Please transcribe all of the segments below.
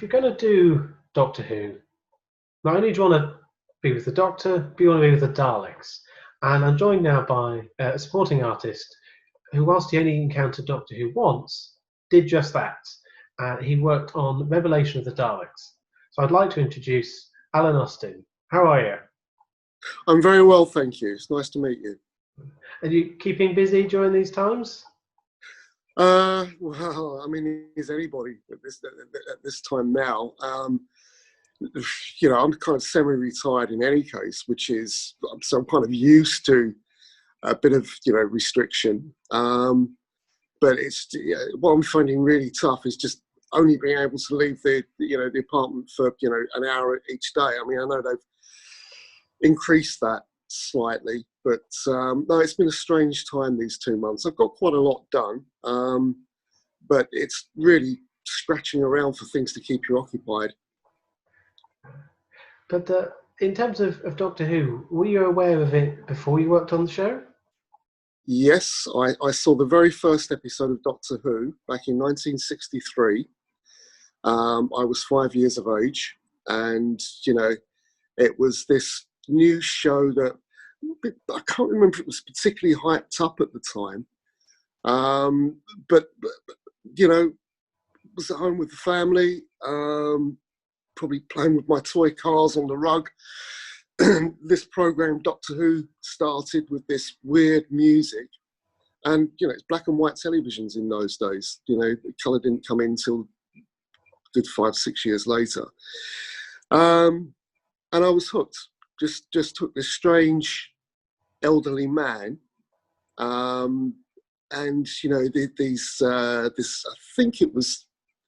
you're going to do Doctor Who, not only do you want to be with the Doctor, but you want to be with the Daleks. And I'm joined now by a supporting artist who, whilst he only encountered Doctor Who once, did just that. He worked on Revelation of the Daleks. So I'd like to introduce Alan Austen. How are you? I'm very well, thank you. It's nice to meet you. Are you keeping busy during these times? Well, I mean, is anybody at this time now? I'm kind of semi-retired in any case, so I'm kind of used to a bit of restriction. But what I'm finding really tough is just only being able to leave the apartment for an hour each day. I mean, I know they've increased that slightly, but no, it's been a strange time these 2 months. I've got quite a lot done, but it's really scratching around for things to keep you occupied. But in terms of Doctor Who, were you aware of it before you worked on the show? Yes, I saw the very first episode of Doctor Who back in 1963. I was 5 years of age, and it was this new show that I can't remember if it was particularly hyped up at the time, but was at home with the family, probably playing with my toy cars on the rug. This program, Doctor Who, started with this weird music, and it's black and white televisions in those days. Colour didn't come in till good 5-6 years later, and I was hooked. Just took this strange elderly man, and this I think it was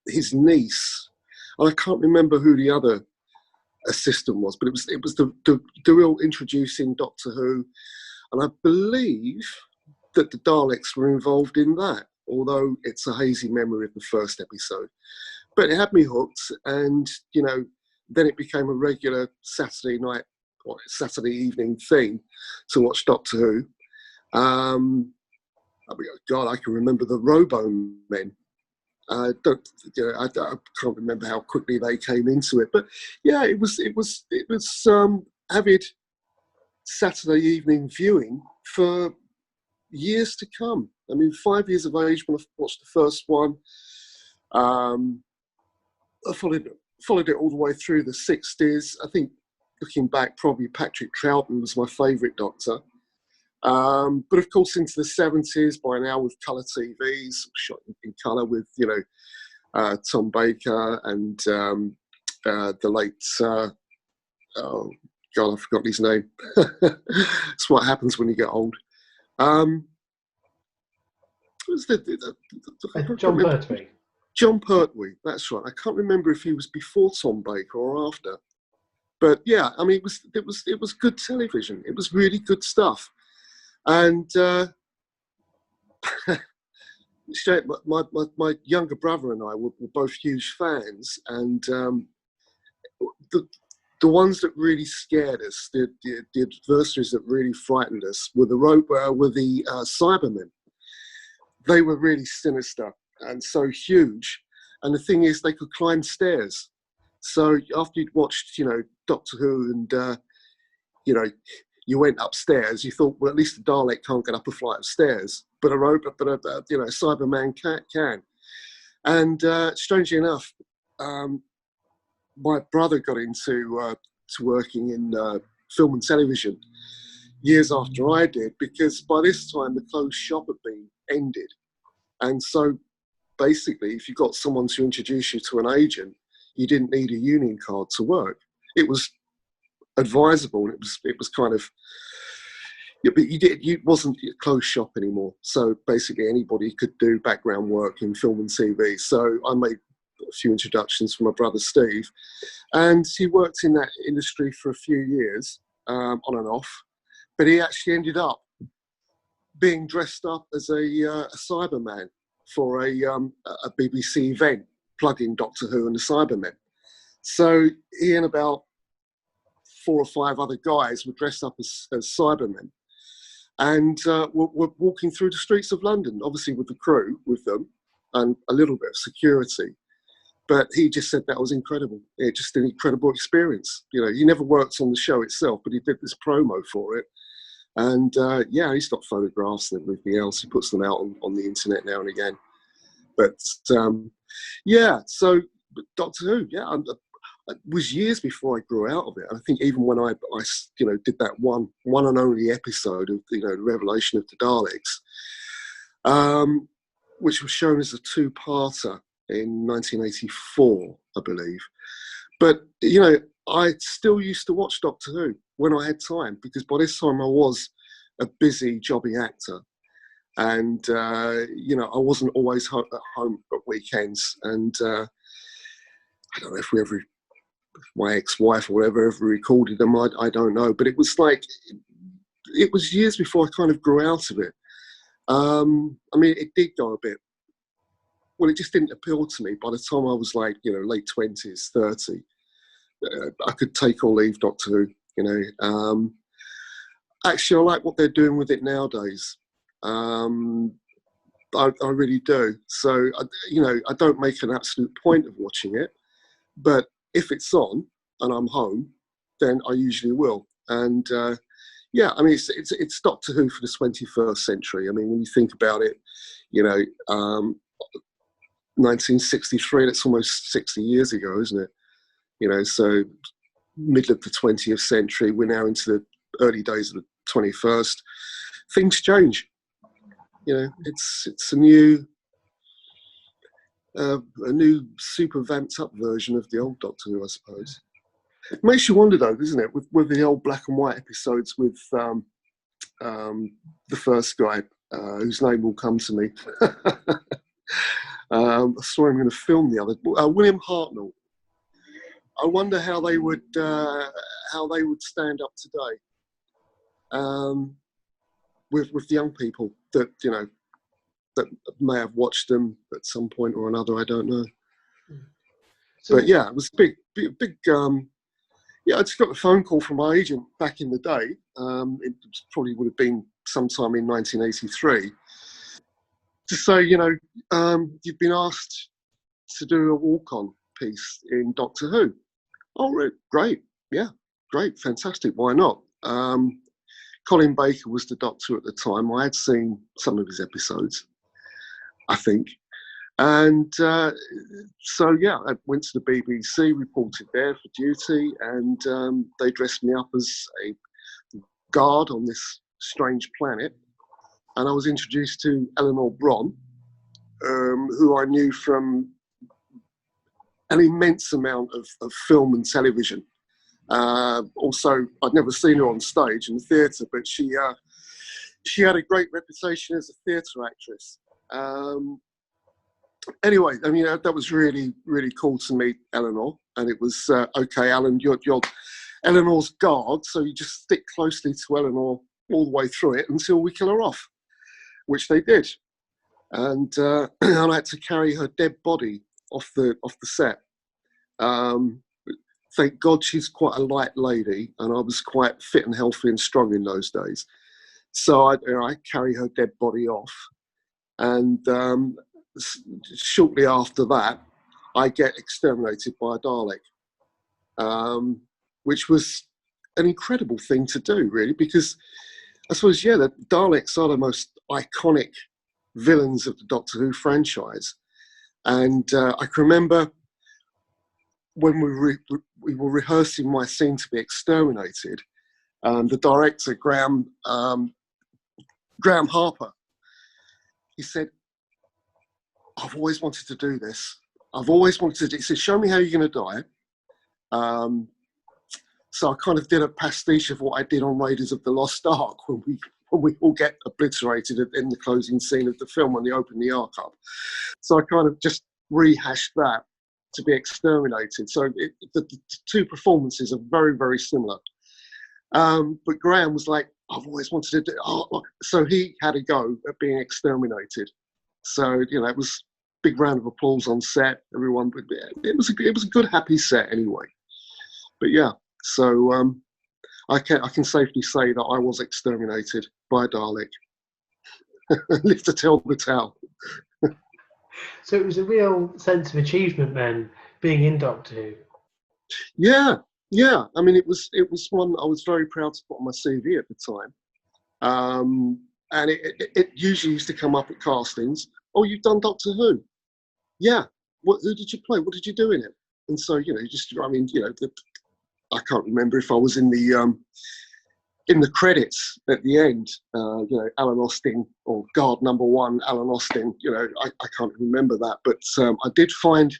his niece, and I can't remember who the other assistant was, but it was the real introducing Doctor Who, and I believe that the Daleks were involved in that, although it's a hazy memory of the first episode. But it had me hooked, and then it became a regular Saturday night or Saturday evening thing to watch Doctor Who. God, I can remember the Robo Men. I can't remember how quickly they came into it, but yeah, it was avid Saturday evening viewing for years to come. I mean, 5 years of age when I watched the first one. I followed it all the way through the 60s. I think, looking back, probably Patrick Troughton was my favourite Doctor. But of course, into the 70s, by now with colour TVs, shot in colour with, Tom Baker and the late, oh God, I've forgotten his name. It's what happens when you get old. John Pertwee. John Pertwee, that's right. I can't remember if he was before Tom Baker or after. But yeah, I mean, it was good television. It was really good stuff. And my younger brother and I were both huge fans, and the ones that really scared us, the adversaries that really frightened us, were the Cybermen. They were really sinister and so huge, and the thing is, they could climb stairs. So after you'd watched, Doctor Who, and you went upstairs, you thought, well, at least a Dalek can't get up a flight of stairs, but a Cyberman can. And strangely enough, my brother got into to working in film and television years after I did, because by this time the closed shop had been ended. And so basically, if you got someone to introduce you to an agent, you didn't need a union card to work. It was advisable. It was kind of, yeah, but you wasn't a closed shop anymore. So basically, anybody could do background work in film and TV. So I made a few introductions for my brother Steve, and he worked in that industry for a few years, on and off. But he actually ended up being dressed up as a Cyberman for a BBC event, plugging Doctor Who and the Cybermen. So he and about 4 or 5 other guys were dressed up as Cybermen, and were walking through the streets of London, obviously with the crew with them and a little bit of security. but he just said that was incredible. It just an incredible experience. You know, he never worked on the show itself, but he did this promo for it. And yeah, he's got photographs and everything else. He puts them out on the internet now and again. But yeah, so Doctor Who, yeah, it was years before I grew out of it. I think even when I you know, did that one and only episode of, you know, the Revelation of the Daleks, which was shown as a two-parter in 1984, I believe. But, you know, I still used to watch Doctor Who when I had time, because by this time I was a busy, jobby actor. And, you know, I wasn't always at home at weekends. And I don't know if my ex-wife or whatever ever recorded them, I don't know. But it was like, it was years before I kind of grew out of it. I mean, it did go a bit. Well, it just didn't appeal to me. By the time I was like, you know, late 20s, 30, I could take or leave Doctor Who, you know. Actually, I like what they're doing with it nowadays. I really do. So, you know, I don't make an absolute point of watching it, but if it's on and I'm home, then I usually will. And yeah, I mean, it's Doctor Who for the 21st century. I mean, when you think about it, you know, 1963, that's almost 60 years ago, isn't it? You know, so middle of the 20th century, we're now into the early days of the 21st. Things change. You know, it's a new super vamped up version of the old Doctor Who, I suppose. It makes you wonder, though, doesn't it, with the old black and white episodes with the first guy, whose name will come to me. I saw him in a film the other, William Hartnell. I wonder how they would stand up today with the young people that, you know, that may have watched them at some point or another. I don't know. So, but yeah, it was big. Yeah, I just got a phone call from my agent back in the day. It probably would have been sometime in 1983 to say, you know, you've been asked to do a walk-on piece in Doctor Who. Oh, great. Yeah, great. Fantastic. Why not? Colin Baker was the Doctor at the time. I had seen some of his episodes, I think. And so, yeah, I went to the BBC, reported there for duty, and they dressed me up as a guard on this strange planet. And I was introduced to Eleanor Bron, who I knew from an immense amount of film and television. Also, I'd never seen her on stage in the theatre, but she had a great reputation as a theatre actress. Anyway, I mean, that was really, really cool to meet Eleanor. And it was, okay, Alan, you're Eleanor's guard, so you just stick closely to Eleanor all the way through it until we kill her off, which they did. And I had to carry her dead body off the set. Thank God she's quite a light lady, and I was quite fit and healthy and strong in those days. So I carry her dead body off, and shortly after that, I get exterminated by a Dalek, which was an incredible thing to do, really, because I suppose, yeah, the Daleks are the most iconic villains of the Doctor Who franchise. And I can remember when we were rehearsing my scene to be exterminated, the director, Graham Harper, he said, I've always wanted to do this. I've always wanted to do it. He said, show me how you're going to die. So I kind of did a pastiche of what I did on Raiders of the Lost Ark when we all get obliterated in the closing scene of the film when they open the Ark up. So I kind of just rehashed that to be exterminated. So the two performances are very, very similar. But Graham was like, I've always wanted to do it. Oh. So he had a go at being exterminated. So, you know, it was a big round of applause on set. Everyone, it was a good, happy set anyway. But yeah, so I can safely say that I was exterminated by a Dalek. Live to tell the tale. So it was a real sense of achievement then, being in Doctor Who. Yeah, yeah. I mean, it was one I was very proud to put on my CV at the time. And it usually used to come up at castings. Oh, you've done Doctor Who? Yeah. Who did you play? What did you do in it? And so, I mean, I can't remember if I was in the credits at the end, Alan Austin or guard number one, Alan Austin. I can't remember that, but I did find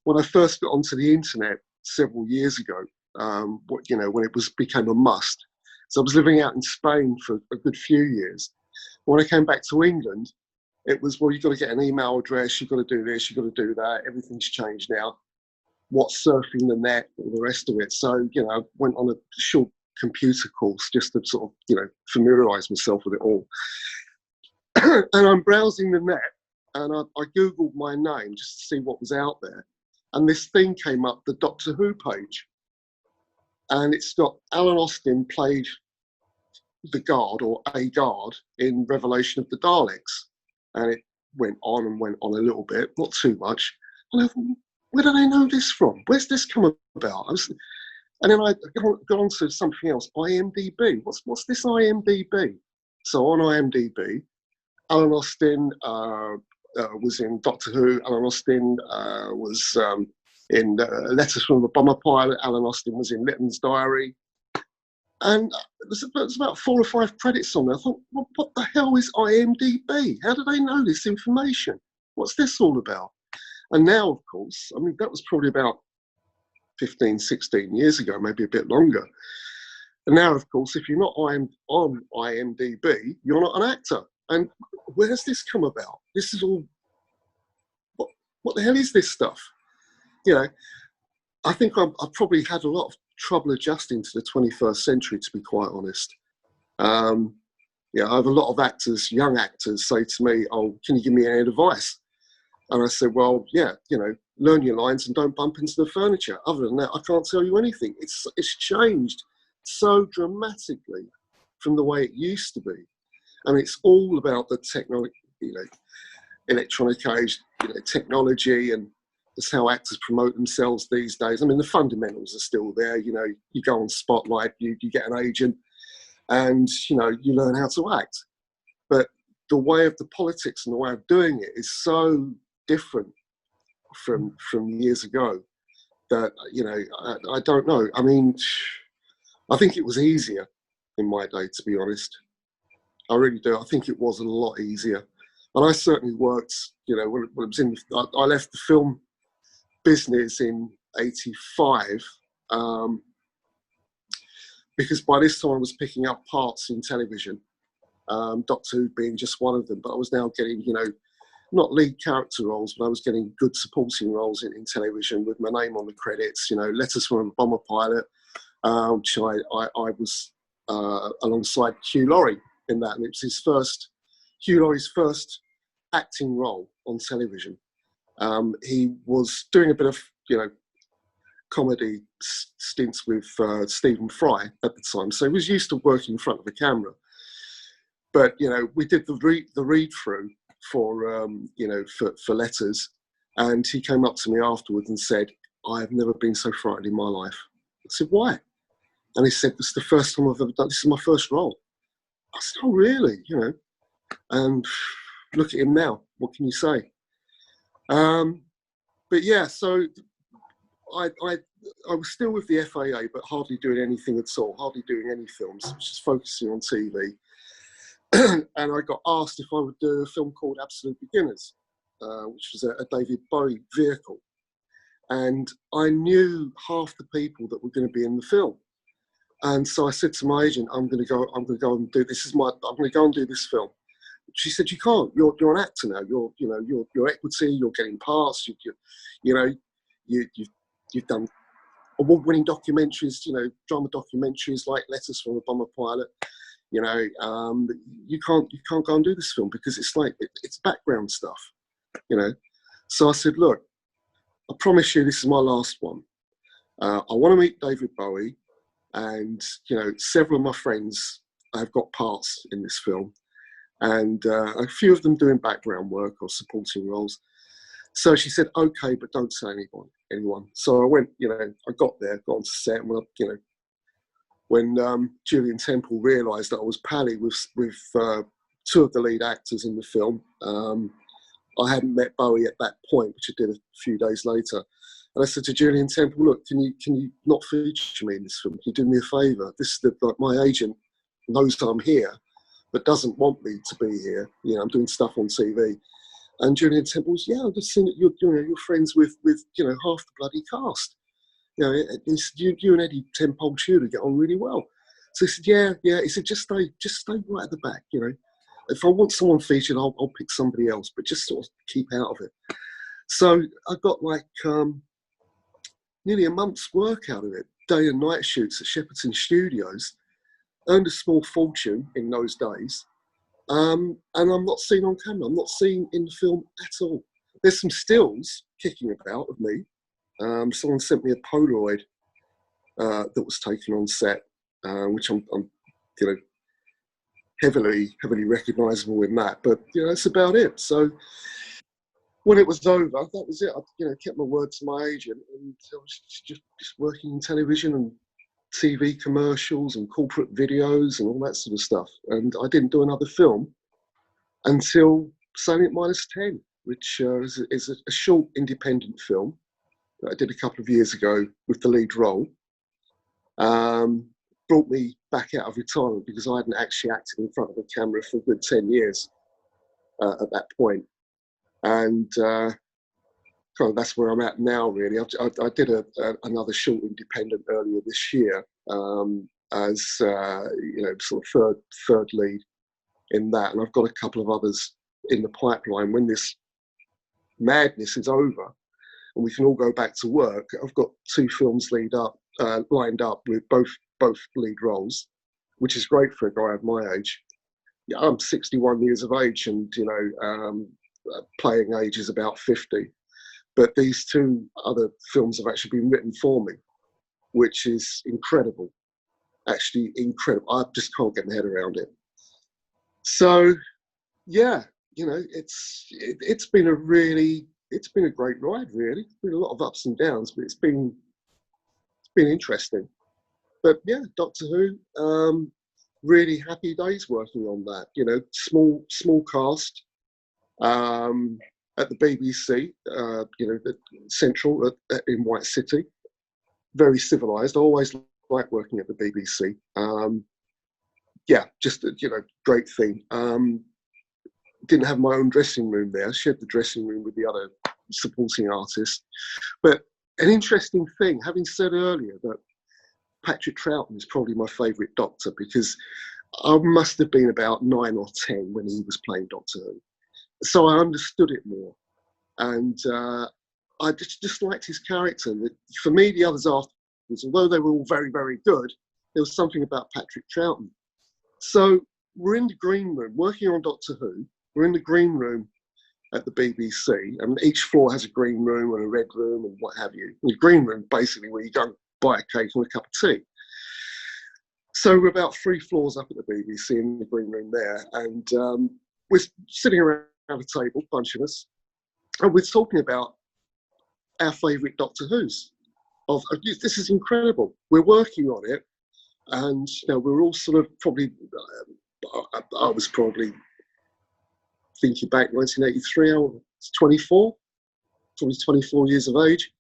when I first got onto the internet several years ago, when it became a must. So I was living out in Spain for a good few years. When I came back to England, it was, well, you've got to get an email address, you've got to do this, you've got to do that. Everything's changed now. What's surfing the net, all the rest of it. So, I went on a short computer course just to sort of, familiarise myself with it all. And I'm browsing the net and I Googled my name just to see what was out there. And this thing came up, the Doctor Who page. And it's got Alan Austin played the guard or a guard in Revelation of the Daleks. And it went on a little bit, not too much. And I thought, where do they know this from? Where's this come about? And then I got on to something else, IMDb. What's this IMDb? So on IMDb, Alan Austin was in Doctor Who. Alan Austin was in Letters from a Bomber Pilot. Alan Austin was in Lytton's Diary. And there's about 4 or 5 credits on there. I thought, well, what the hell is IMDb? How do they know this information? What's this all about? And now, of course, I mean, that was probably about 15, 16 years ago, maybe a bit longer. And now, of course, if you're not on IMDb, you're not an actor. And where's this come about? This is all, what the hell is this stuff? I think I've probably had a lot of trouble adjusting to the 21st century, to be quite honest. I have a lot of actors, young actors, say to me, oh, can you give me any advice? And I said, well, yeah, learn your lines and don't bump into the furniture. Other than that, I can't tell you anything. It's changed so dramatically from the way it used to be. And it's all about the technology, electronic age, technology, and that's how actors promote themselves these days. I mean, the fundamentals are still there. You go on Spotlight, you get an agent, and, you learn how to act. But the way of the politics and the way of doing it is so different from years ago that, I don't know. I mean, I think it was easier in my day, to be honest. I really do. I think it was a lot easier. And I certainly worked, when I was I left the film business in 85, because by this time I was picking up parts in television, Doctor Who being just one of them, but I was now getting, not lead character roles, but I was getting good supporting roles in television with my name on the credits, Letters from a Bomber Pilot, which I was alongside Hugh Laurie in that, and it was Hugh Laurie's first acting role on television. He was doing a bit of, comedy stints with Stephen Fry at the time, so he was used to working in front of the camera. But we did the read through for Letters, and he came up to me afterwards and said, "I have never been so frightened in my life." I said, "Why?" And he said, "This is the first time I've ever done. This is my first role." I said, "Oh, really?" And look at him now. What can you say? But yeah, so I was still with the FAA, but hardly doing anything at all, hardly doing any films, just focusing on TV. And I got asked if I would do a film called Absolute Beginners, which was a David Bowie vehicle. And I knew half the people that were going to be in the film. And so I said to my agent, I'm going to go and do this. I'm going to go and do this film. She said, "You can't. You're an actor now. You're equity. You're getting parts. You've done award-winning documentaries. Drama documentaries like Letters from a Bomber Pilot. You can't go and do this film because it's background stuff. So I said, look, I promise you, this is my last one. I want to meet David Bowie, and several of my friends have got parts in this film." And a few of them doing background work or supporting roles. So she said, okay, but don't say anyone. So I went, I got there, got onto set, and when Julian Temple realised that I was pally with two of the lead actors in the film, I hadn't met Bowie at that point, which I did a few days later. And I said to Julian Temple, look, can you not feature me in this film? Can you do me a favour? This is my agent knows I'm here, but doesn't want me to be here. I'm doing stuff on TV. And Julian Temple's, I've just seen that you're friends with half the bloody cast. You and Eddie Temple Tudor get on really well. So he said, yeah. He said, just stay right at the back. If I want someone featured, I'll pick somebody else, but just sort of keep out of it. So I got nearly a month's work out of it, day and night shoots at Shepperton Studios. Earned a small fortune in those days. And I'm not seen on camera. I'm not seen in the film at all. There's some stills kicking about of me. Someone sent me a Polaroid that was taken on set, which I'm heavily recognisable in that. But that's about it. So when it was over, that was it. I kept my word to my agent, and I was just working in television and TV commercials and corporate videos and all that sort of stuff. And I didn't do another film until Salient -10, which is a short independent film that I did a couple of years ago with the lead role. Brought me back out of retirement because I hadn't actually acted in front of a camera for a good 10 years at that point. And kind of that's where I'm at now, really. I did another short independent earlier this year as sort of third lead in that, and I've got a couple of others in the pipeline. When this madness is over and we can all go back to work, I've got 2 films lined up with both lead roles, which is great for a guy of my age. I'm 61 years of age, and playing age is about 50. But these 2 other films have actually been written for me, which is incredible. Actually incredible. I just can't get my head around it. So, it's been a great ride, really. It's been a lot of ups and downs, but it's been interesting. But yeah, Doctor Who, really happy days working on that. Small cast. At the BBC, the Central in White City, very civilised. I always liked working at the BBC. Just a great thing. Didn't have my own dressing room there. I shared the dressing room with the other supporting artists. But an interesting thing, having said earlier that Patrick Troughton is probably my favourite Doctor, because I must have been about 9 or 10 when he was playing Doctor Who. So I understood it more, and I just liked his character. For me, the others afterwards, although they were all very, very good, there was something about Patrick Troughton. So we're in the green room, working on Doctor Who. We're in the green room at the BBC, and each floor has a green room and a red room and what have you. And the green room, basically, where you go and buy a cake and a cup of tea. So we're about 3 floors up at the BBC in the green room there, and we're sitting around a table, a bunch of us, and we're talking about our favourite Doctor Who's. This is incredible. We're working on it, and we're all sort of probably. I was probably thinking back 1983. I was 24, probably 24 years of age,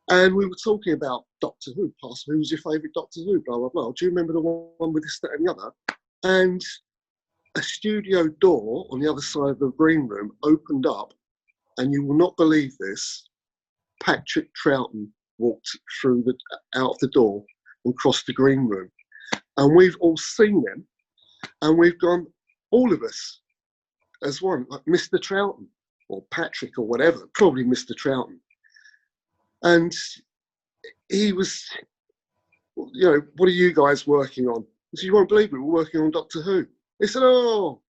and we were talking about Doctor Who. Past who's your favourite Doctor Who? Blah blah blah. Do you remember the one with this, that, and the other? And a studio door on the other side of the green room opened up, and you will not believe this. Patrick Troughton walked out of the door and crossed the green room, and we've all seen him, and we've gone, all of us, as one, like Mr. Troughton or Patrick or whatever, probably Mr. Troughton, and he was, what are you guys working on? He said, you won't believe it, we're working on Doctor Who. They said, oh,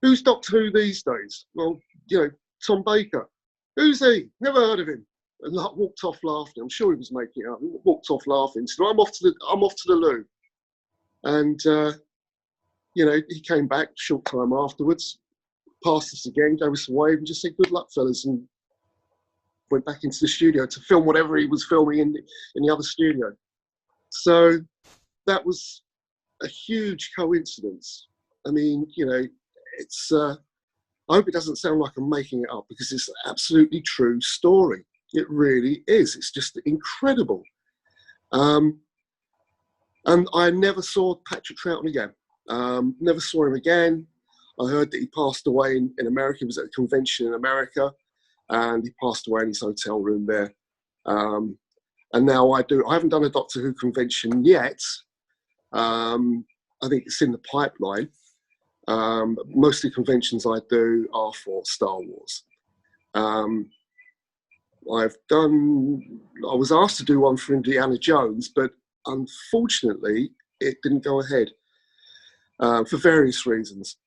who's Doctor Who these days? Well, Tom Baker. Who's he? Never heard of him. And walked off laughing. I'm sure he was making it up. He walked off laughing. Said, I'm off to the loo. And he came back a short time afterwards. passed us again, gave us a wave, and just said, "Good luck, fellas," and went back into the studio to film whatever he was filming in the other studio. So that was a huge coincidence. I mean, you know, it's. I hope it doesn't sound like I'm making it up, because it's an absolutely true story. It really is. It's just incredible. And I never saw Patrick Troughton again. Never saw him again. I heard that he passed away in America. He was at a convention in America, and he passed away in his hotel room there. And now I haven't done a Doctor Who convention yet. I think it's in the pipeline. Most of the conventions I do are for Star Wars. I was asked to do one for Indiana Jones, but unfortunately it didn't go ahead for various reasons.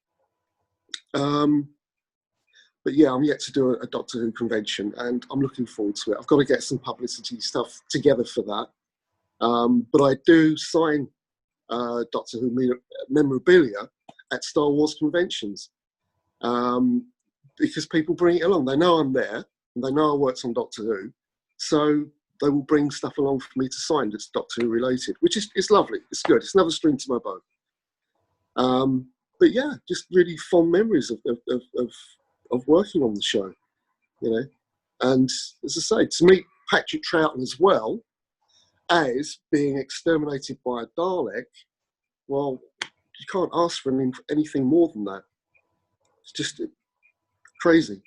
But yeah, I'm yet to do a Doctor Who convention, and I'm looking forward to it. I've got to get some publicity stuff together for that. But I do sign Doctor Who memorabilia at Star Wars conventions, because people bring it along. They know I'm there, and they know I worked on Doctor Who, so they will bring stuff along for me to sign that's Doctor Who related, which is lovely. It's good. It's another string to my bow. But yeah, just really fond memories of working on the show, you know. And as I say, to meet Patrick Troughton as well as being exterminated by a Dalek, well, you can't ask for anything more than that. It's just crazy.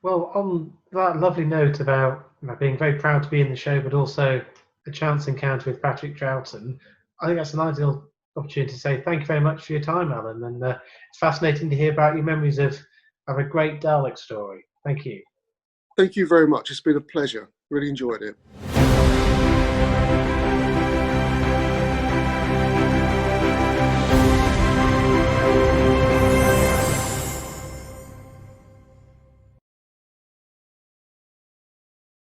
Well, on that lovely note about being very proud to be in the show, but also a chance encounter with Patrick Troughton, I think that's an ideal opportunity to say thank you very much for your time, Alan. And it's fascinating to hear about your memories of a great Dalek story. Thank you. Thank you very much. It's been a pleasure. Really enjoyed it.